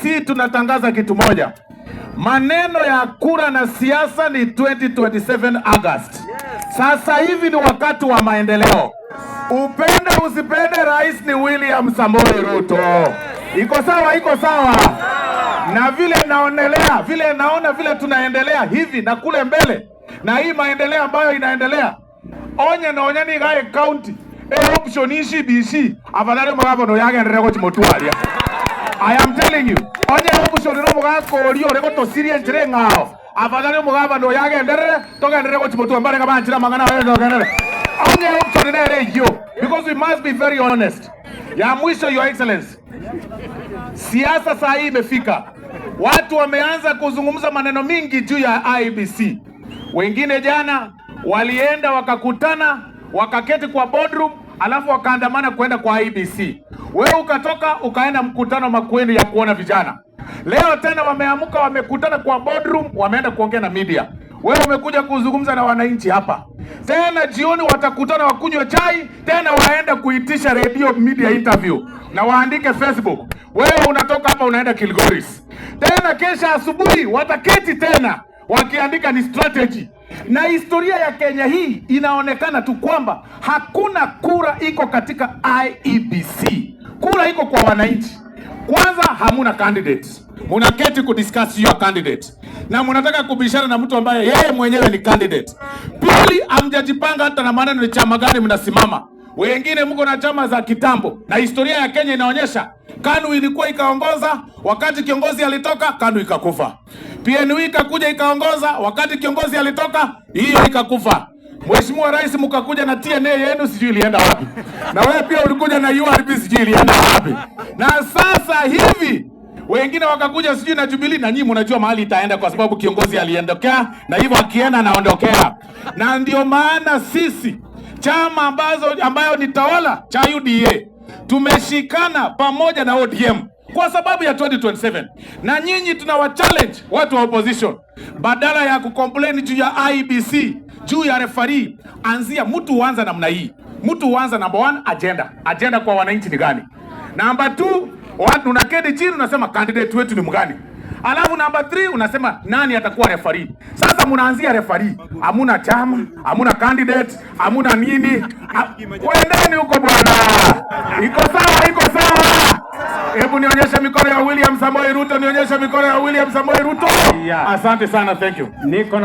IEBC tunatangaza kitu moja. Maneno ya kura na siasa ni 2027 August. Sasa hivi ni wakati wa maendeleo. Upende usipende, rais ni William Samoei Ruto. Iko sawa, iko sawa. Na vile naona vile tunaendelea hivi na kule mbele. Na hii maendeleo ambayo inaendelea. Onye ni gae county. Option ishi BC. Afadhali mugabo yage ndirego chimotwalia. I am telling you. Onye option no mugako rio rego to sirie njire ngao. Afadhali mugabo yage ndirego toga ndirego chimotwa mbare kabanchira mangana wewe ndogenere. Onye option nere hiyo, because we must be very honest. Ya mwisho, Your Excellency. Siasa saa hii imefika. Watu wameanza kuzungumza maneno mingi juu ya IEBC. Wengine jana walienda wakakutana, wakaketi kwa boardroom, alafu wakaandamana kwenda kwa IEBC. Wewe ukatoka ukaenda mkutano Makueni ya kuona vijana. Leo tena wameamuka, wamekutana kwa boardroom, wameenda kuongea na media. Wewe umekuja kuzungumza na wananchi hapa. Tena jioni watakutana wakunywe chai, tena waenda kuitisha radio media interview na waandike Facebook. Wewe unatoka hapa unaenda Kilgoris. Tena kesha asubuhi wataketi tena wakiandika ni strategy. Na historia ya Kenya hii inaonekana tu kwamba hakuna kura iko katika IEBC. Kura iko kwa wananchi. Kwanza hamuna candidates. Munaketi kudiscuss your candidate. Na munataka kubishana na mtu ambaye yeye mwenyewe ni candidate. Pili, amjajipanga hata na maneno ni chama gani mnasimama. Wengine mko na chama za kitambo. Na historia ya Kenya inaonyesha KANU ilikuwa ikaongoza, wakati kiongozi alitoka KANU ikakufa. PNU ikakuja ikaongoza, wakati kiongozi alitoka hiyo ikakufa. Mheshimiwa Rais mkakuja na TNA yenu sijui ilienda wapi. Na wewe pia ulikuja na URP sijui ilienda wapi. Na sasa hivi wengine wakakuja sijui na Jubilee, na nyinyi mnajua mahali itaenda kwa sababu kiongozi aliondokea, na hivyo akienda anaondokea. Na ndio maana sisi chama ambayo ni tawala cha UDA tumeshikana pamoja na ODM kwa sababu ya 2027. Na nyinyi tunawachallenge watu wa opposition, badala ya kucomplain juu ya IEBC, juu ya referee, anzia mtu uanza namna hii. Mtu uanza number 1 agenda. Agenda kwa wananchi ni gani? Number 2, watu unaketi chini unasema candidate wetu ni mgani? Alafu number 3 unasema nani atakuwa referee. Sasa mnaanzia referee. Hamuna chama, hamuna candidate, hamuna nini. Kwendeni huko bwana. Iko sawa, iko sawa. Hebu nionyeshe mikono ya William Samoei Ruto, nionyeshe mikono ya William Samoei Ruto. Asante sana, thank you.